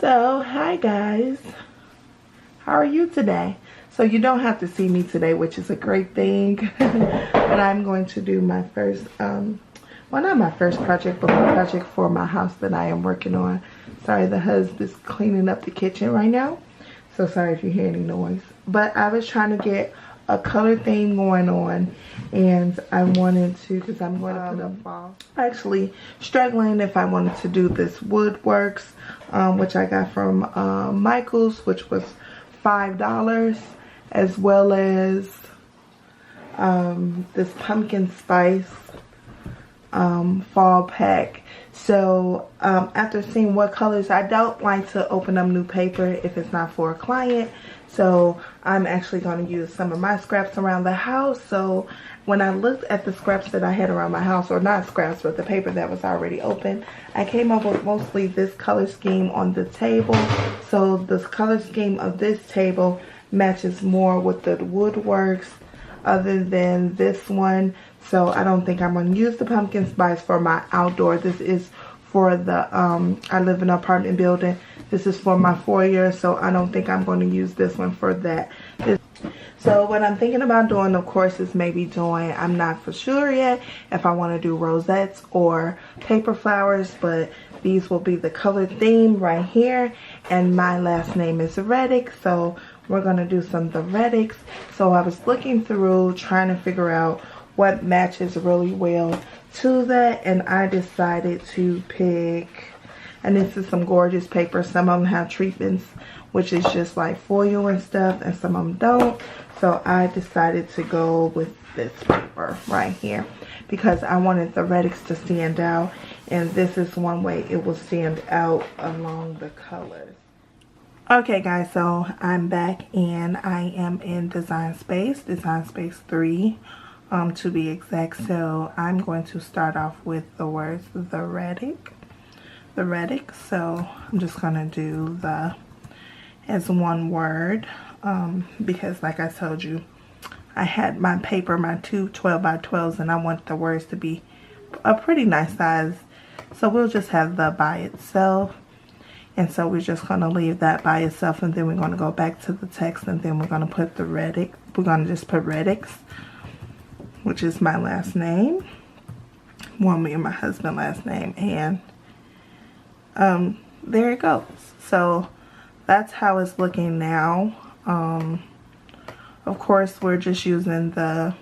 So, hi guys. How are you today? So you don't have to see me today, which is a great thing. But I'm going to do my first, well, not my first project, but my project for my house that I am working on. Sorry, the husband's cleaning up the kitchen right now. So sorry if you hear any noise. But I was trying to get a color theme going on, and I wanted to, because I'm going to put up fall. Actually struggling if I wanted to do this woodworks, which I got from Michael's, which was $5, as well as this pumpkin spice fall pack. So after seeing what colors, I don't like to open up new paper if it's not for a client. So I'm actually going to use some of my scraps around the house. So when I looked at the scraps that I had around my house, or not scraps, but the paper that was already open, I came up with mostly this color scheme on the table. So the color scheme of this table matches more with the woodworks other than this one. So I don't think I'm going to use the pumpkin spice for my outdoor. This is for the, I live in an apartment building. This is for my foyer, so I don't think I'm going to use this one for that. So what I'm thinking about doing, of course, is maybe doing, I'm not for sure yet if I want to do rosettes or paper flowers, but these will be the color theme right here. And my last name is Reddick, so we're going to do some of the Reddicks. So I was looking through trying to figure out what matches really well to that, and I decided to pick, and this is some gorgeous paper. Some of them have treatments, which is just like foil and stuff, and some of them don't. So I decided to go with this paper right here because I wanted the Reddicks to stand out, and this is one way it will stand out along the colors. Okay guys, so I'm back and I am in Design Space 3 to be exact. So I'm going to start off with the words the Reddick. So I'm just going to do the as one word because like I told you, I had my paper, my two 12 by 12s, and I want the words to be a pretty nice size. So we'll just have the by itself. And so we're just going to leave that by itself, and then we're going to go back to the text, and then we're going to put the Reddick. We're going to just put Reddicks, which is my last name. Well, me and my husband's last name. And there it goes. So that's how it's looking now. Of course, we're just using the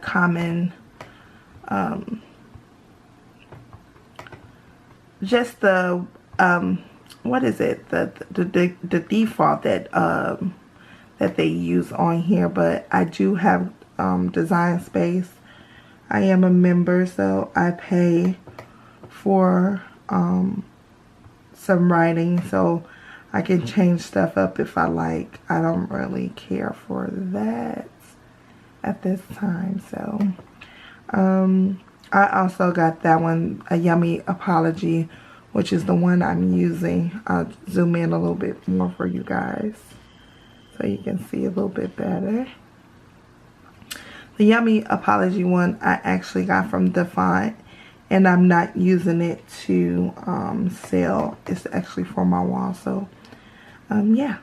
common, just the, what is it? The default that that they use on here. But I do have Design Space. I am a member, so I pay for some writing, so I can change stuff up if I like. I don't really care for that at this time. So I also got that one, A Yummy Apology, which is the one I'm using. I'll zoom in a little bit more for you guys so you can see a little bit better. The Yummy Apology one I actually got from Defont, and I'm not using it to sell. It's actually for my wall. So yeah.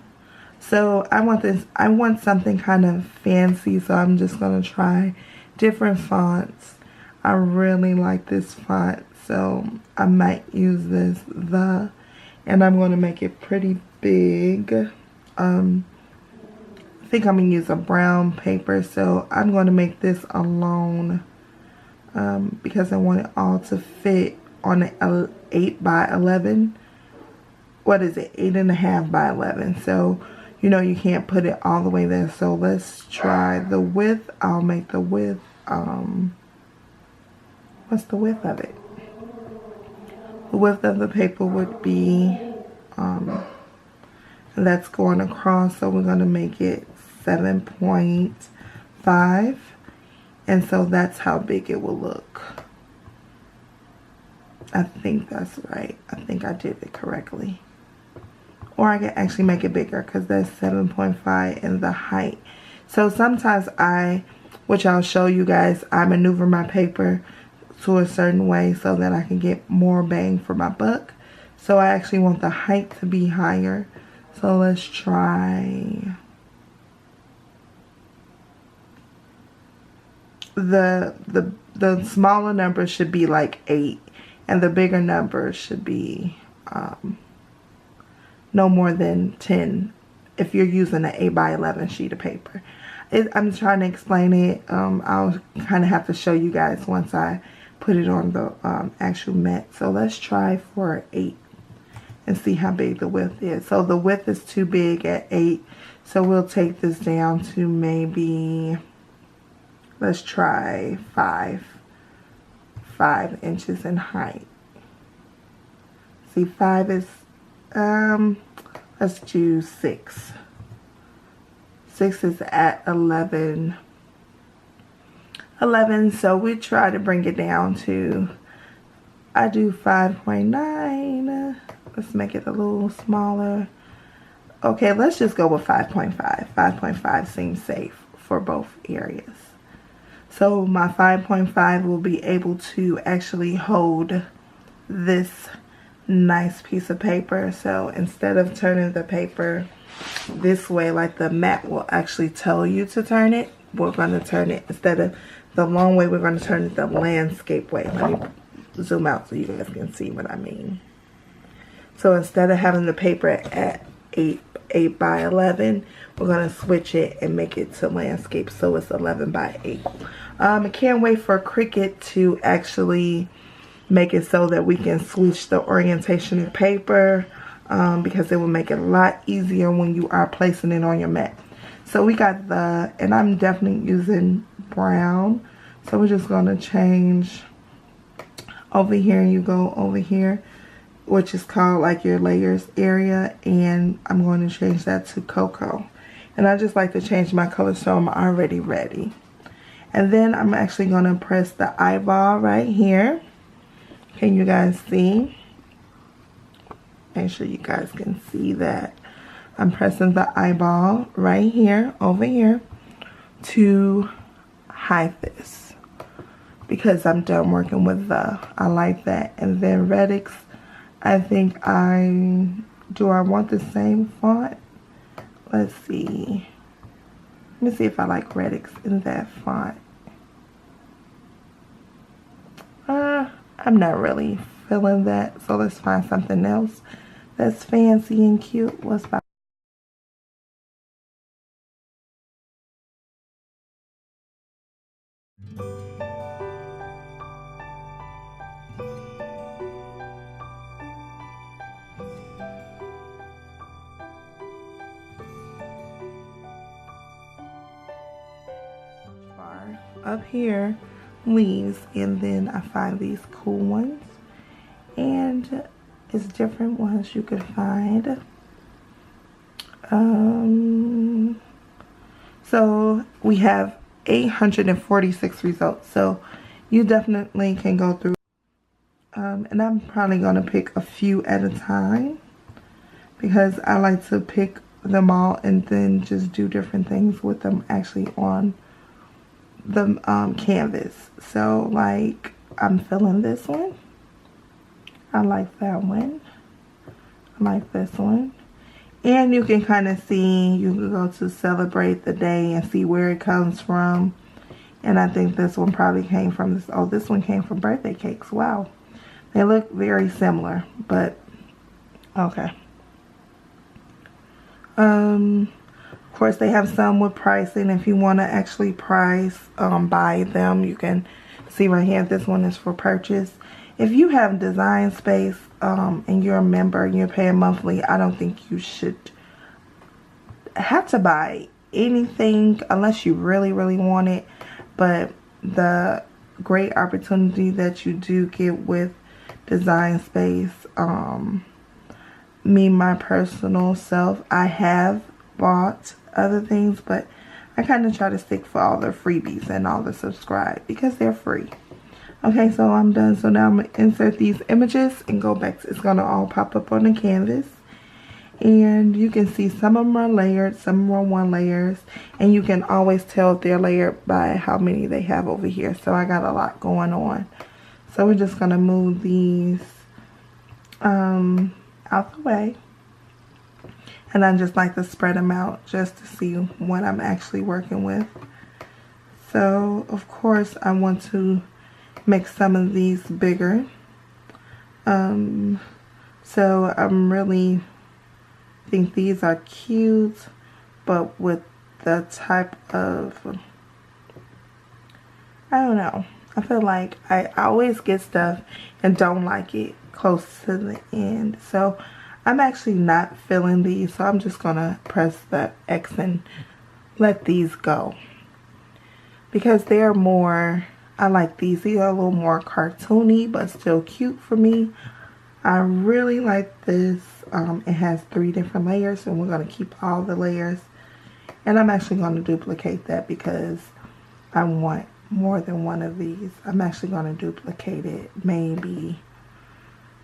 So I want something kind of fancy, so I'm just gonna try different fonts. I really like this font, so I might use this, and I'm going to make it pretty big. I think I'm going to use a brown paper, so I'm going to make this alone because I want it all to fit on an 8 by 11. What is it? 8.5 by 11. So, you know, you can't put it all the way there. So let's try the width. I'll make the width, what's the width of it? The width of the paper would be, that's going across, so we're going to make it 7.5, and so that's how big it will look. I think that's right. I think I did it correctly. Or I can actually make it bigger because that's 7.5 in the height. So sometimes which I'll show you guys, I maneuver my paper to a certain way so that I can get more bang for my buck. So I actually want the height to be higher. So let's try the smaller number should be like 8, and the bigger number should be no more than 10 if you're using an 8 by 11 sheet of paper. I'm trying to explain it. I'll kind of have to show you guys once I put it on the actual mat. So let's try for 8 and see how big the width is. So the width is too big at 8, so we'll take this down to maybe, let's try 5 inches in height. See, 5 is let's do 6. 6 is at 11, so we try to bring it down to, I do 5.9. Let's make it a little smaller. Okay, let's just go with 5.5. 5.5 seems safe for both areas. So my 5.5 will be able to actually hold this nice piece of paper. So instead of turning the paper this way, like the mat will actually tell you to turn it, we're going to turn it, instead of the long way, we're going to turn it the landscape way. Let me zoom out so you guys can see what I mean. So instead of having the paper at 8 by 11, we're going to switch it and make it to landscape, so it's 11 by 8. I can't wait for Cricut to actually make it so that we can switch the orientation of paper, because it will make it a lot easier when you are placing it on your mat. So we got the, and I'm definitely using brown, so we're just going to change over here. You go over here, which is called like your layers area, and I'm going to change that to cocoa. And I just like to change my color so I'm already ready. And then I'm actually going to press the eyeball right here. Can you guys see? Make sure you guys can see that. I'm pressing the eyeball right here, over here, to hide this, because I'm done working with the, I like that. And then Redix, I think do I want the same font? Let's see. Let me see if I like Redix in that font. I'm not really feeling that, so let's find something else that's fancy and cute. Let's find. Up here, leaves, and then I find these cool ones, and it's different ones you could find. So we have 846 results, so you definitely can go through, and I'm probably gonna pick a few at a time, because I like to pick them all and then just do different things with them actually on the canvas. So like, I'm feeling this one. I like that one. I like this one. And you can kind of see, you can go to celebrate the day and see where it comes from. And I think this one probably came from this. Oh, this one came from birthday cakes. Wow. They look very similar, but okay. Of course, they have some with pricing. If you want to actually buy them, you can see right here. This one is for purchase. If you have design space and you're a member and you're paying monthly, I don't think you should have to buy anything unless you really, really want it. But the great opportunity that you do get with design space, my personal self, I have bought other things, but I kind of try to stick for all the freebies and all the subscribe because they're free. Okay, so I'm done. So now I'm going to insert these images and go back to, it's going to all pop up on the canvas. And you can see some of them are layered, some of them are one layers. And you can always tell if they're layered by how many they have over here. So I got a lot going on. So we're just going to move these out the way. And I just like to spread them out just to see what I'm actually working with. So, of course, I want to make some of these bigger. So I'm really think these are cute, but with the type of, I don't know. I feel like I always get stuff and don't like it close to the end. So I'm actually not feeling these, so I'm just gonna press the X and let these go. Because they're more, I like these. These are a little more cartoony, but still cute for me. I really like this. It has 3 different layers, and we're gonna keep all the layers. And I'm actually gonna duplicate that because I want more than one of these. I'm actually gonna duplicate it maybe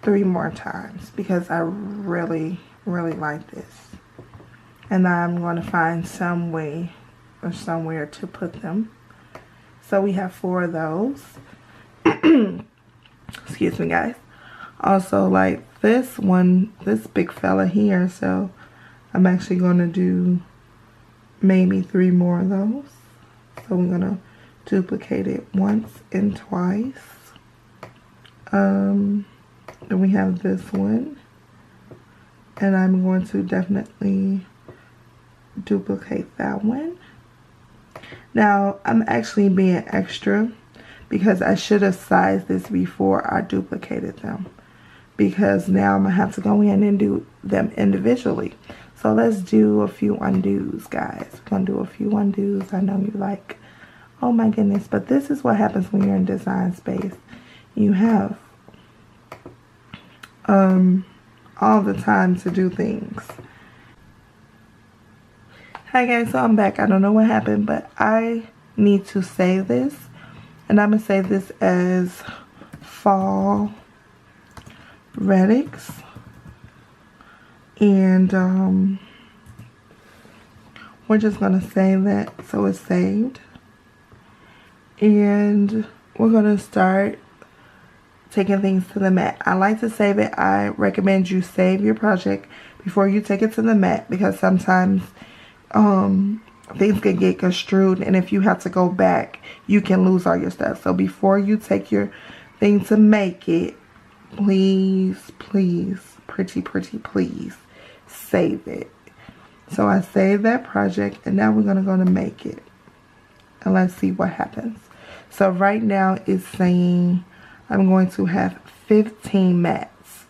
3 more times because I really, really like this. And I'm going to find some way or somewhere to put them. So we have 4 of those. Excuse me, guys. Also, like this one, this big fella here. So I'm actually going to do maybe 3 more of those. So we're going to duplicate it once and twice. Then we have this one, and I'm going to definitely duplicate that one. Now I'm actually being extra because I should have sized this before I duplicated them, because now I'm gonna have to go in and do them individually. So let's do a few undos, guys. We're gonna do a few undos. I know you're like, oh my goodness, but this is what happens when you're in design space. You have all the time to do things. Hi guys, so I'm back. I don't know what happened, but I need to save this, and I'm gonna save this as fall relics, and we're just gonna save that so it's saved, and we're gonna start taking things to the mat. I like to save it. I recommend you save your project before you take it to the mat, because sometimes things can get construed, and if you have to go back, you can lose all your stuff. So before you take your thing to make it, please, please, pretty please save it. So I saved that project, and now we're gonna go to make it, and let's see what happens. So right now it's saying I'm going to have 15 mats.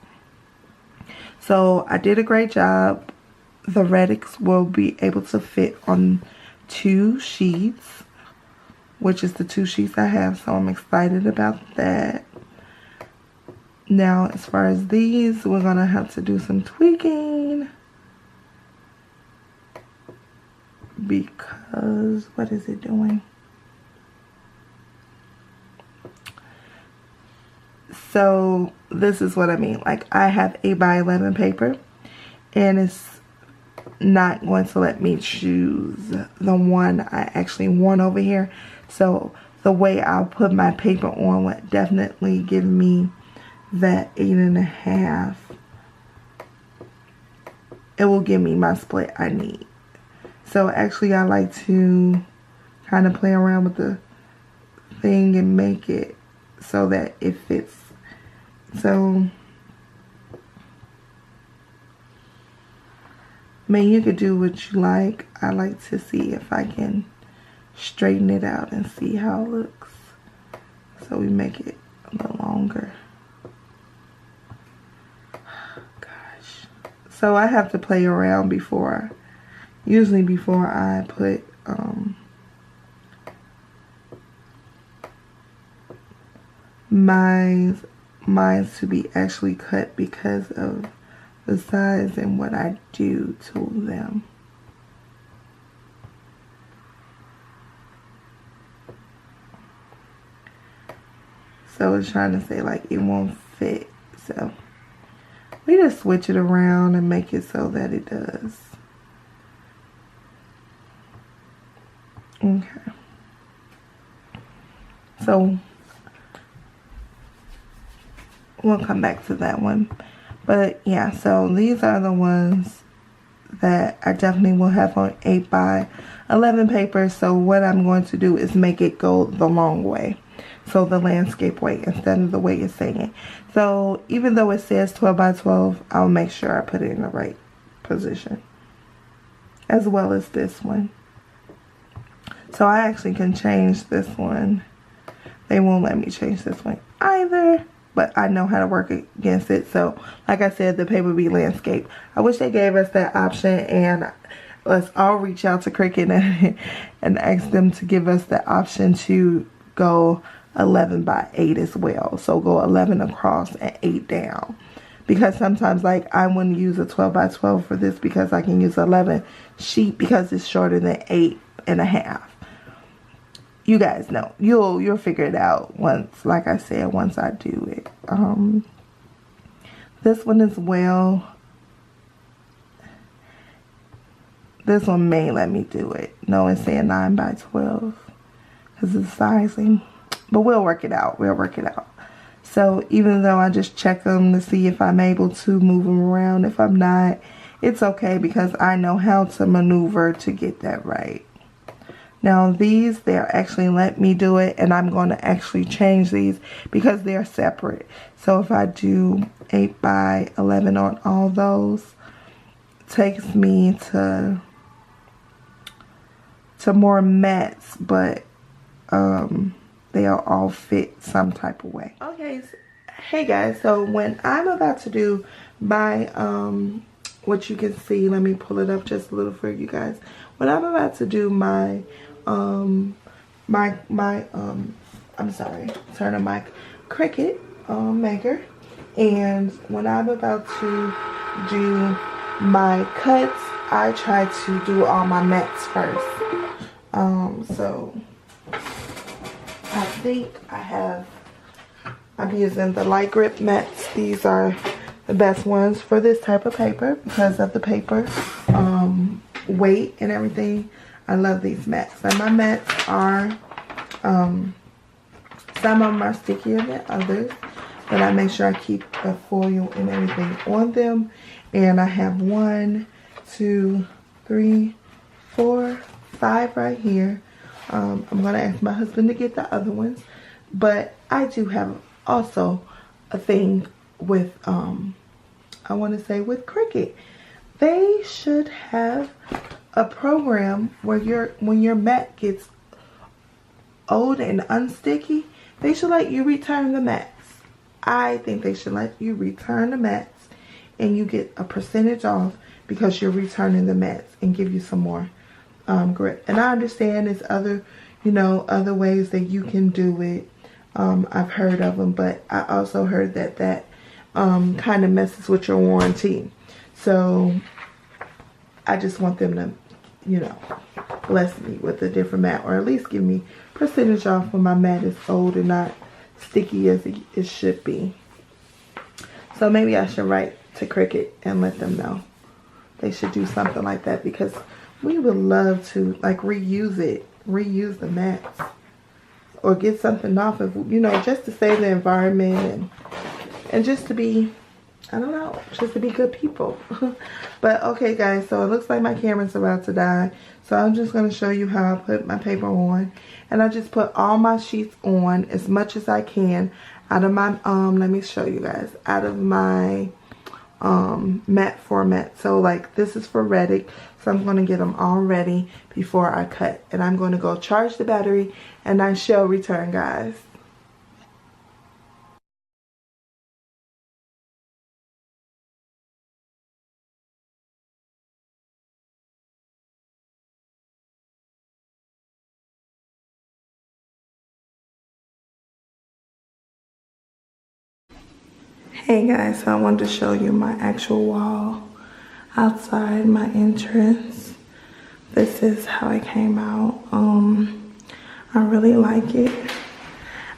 So I did a great job. The relics will be able to fit on 2 sheets, which is the 2 sheets I have. So I'm excited about that. Now, as far as these, we're going to have to do some tweaking. Because, what is it doing? So this is what I mean. Like, I have 8x11 paper, and it's not going to let me choose the one I actually want over here. So the way I'll put my paper on would definitely give me that 8.5. It will give me my split I need. So actually I like to kind of play around with the thing and make it so that it fits. So, I mean, you could do what you like. I like to see if I can straighten it out and see how it looks. So we make it a little longer. Gosh. So I have to play around usually before I put mine's to be actually cut because of the size and what I do to them. So it's trying to say like it won't fit. So we just switch it around and make it so that it does. Okay. So we'll come back to that one. But yeah, so these are the ones that I definitely will have on 8 by 11 paper. So what I'm going to do is make it go the long way, so the landscape way instead of the way it's saying. So even though it says 12 by 12, I'll make sure I put it in the right position, as well as this one. So I actually can change this one. They won't let me change this one either, but I know how to work against it. So like I said, the paper be landscape. I wish they gave us that option, and let's all reach out to Cricut and ask them to give us the option to go 11 by 8 as well. So go 11 across and 8 down. Because sometimes, like, I wouldn't use a 12 by 12 for this because I can use 11 sheet because it's shorter than 8.5. You guys know. You'll figure it out once, like I said, once I do it. This one as well. This one may let me do it. No, it's saying 9 by 12 because of the sizing. But we'll work it out. We'll work it out. So even though I just check them to see if I'm able to move them around, if I'm not, it's okay because I know how to maneuver to get that right. Now these, they'll actually let me do it, and I'm going to actually change these because they're separate. So if I do 8 by 11 on all those, it takes me to more mats, but they'll all fit some type of way. Okay, so, hey guys, so when I'm about to do my what you can see, let me pull it up just a little for you guys. When I'm about to do my I'm sorry, turn on my Cricut maker, and when I'm about to do my cuts, I try to do all my mats first. So I think I'm using the light grip mats. These are the best ones for this type of paper because of the paper weight and everything. I love these mats. And my mats are, some of them are stickier than others, but I make sure I keep the foil and everything on them. And I have 1, 2, 3, 4, 5 right here. I'm going to ask my husband to get the other ones. But I do have also a thing with, I want to say with Cricut. They should have a program where when your mat gets old and unsticky, they should let you return the mats. I think they should let you return the mats, and you get a percentage off because you're returning the mats, and give you some more grip. And I understand there's other, other ways that you can do it. I've heard of them, but I also heard that kind of messes with your warranty. So I just want them to, bless me with a different mat, or at least give me percentage off when my mat is old and not sticky as it should be. So maybe I should write to Cricut and let them know. They should do something like that, because we would love to like reuse the mats, or get something off of, just to save the environment and just to be, I don't know, just to be good people. But okay guys, so it looks like my camera's about to die. So I'm just going to show you how I put my paper on. And I just put all my sheets on as much as I can out of my, let me show you guys, out of my matte format. So like this is for Reddick. So I'm going to get them all ready before I cut. And I'm going to go charge the battery, and I shall return, guys. Hey guys, so I wanted to show you my actual wall outside my entrance. This is how it came out. I really like it.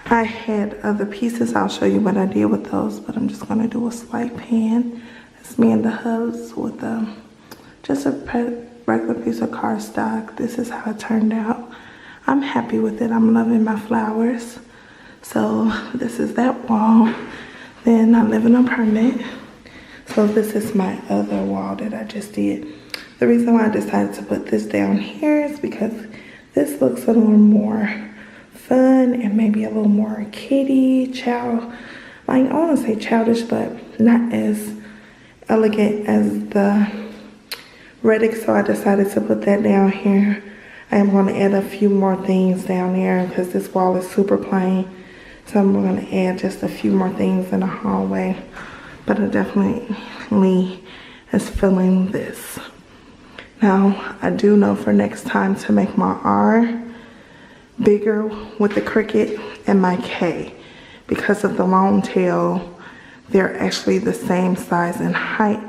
I had other pieces. I'll show you what I did with those, but I'm just gonna do a slight pan. It's me and the hubs with just a regular piece of cardstock. This is how it turned out. I'm happy with it. I'm loving my flowers. So this is that wall. Then I live in an apartment. So this is my other wall that I just did. The reason why I decided to put this down here is because this looks a little more fun and maybe a little more kiddie, like I want to say childish, but not as elegant as the Reddick. So I decided to put that down here. I am going to add a few more things down there because this wall is super plain. So I'm going to add just a few more things in the hallway. But I definitely is feeling this. Now, I do know for next time to make my R bigger with the Cricut and my K. Because of the long tail, they're actually the same size and height,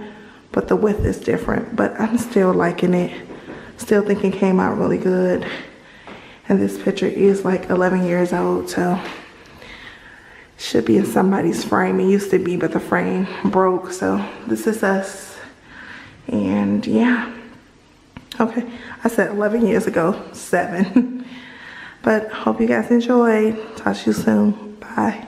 but the width is different. But I'm still liking it. Still think it came out really good. And this picture is like 11 years old, so should be in somebody's frame. It used to be, but the frame broke. So this is us. And yeah. Okay, I said 11 years ago, 7. But hope you guys enjoyed. Talk to you soon. Bye.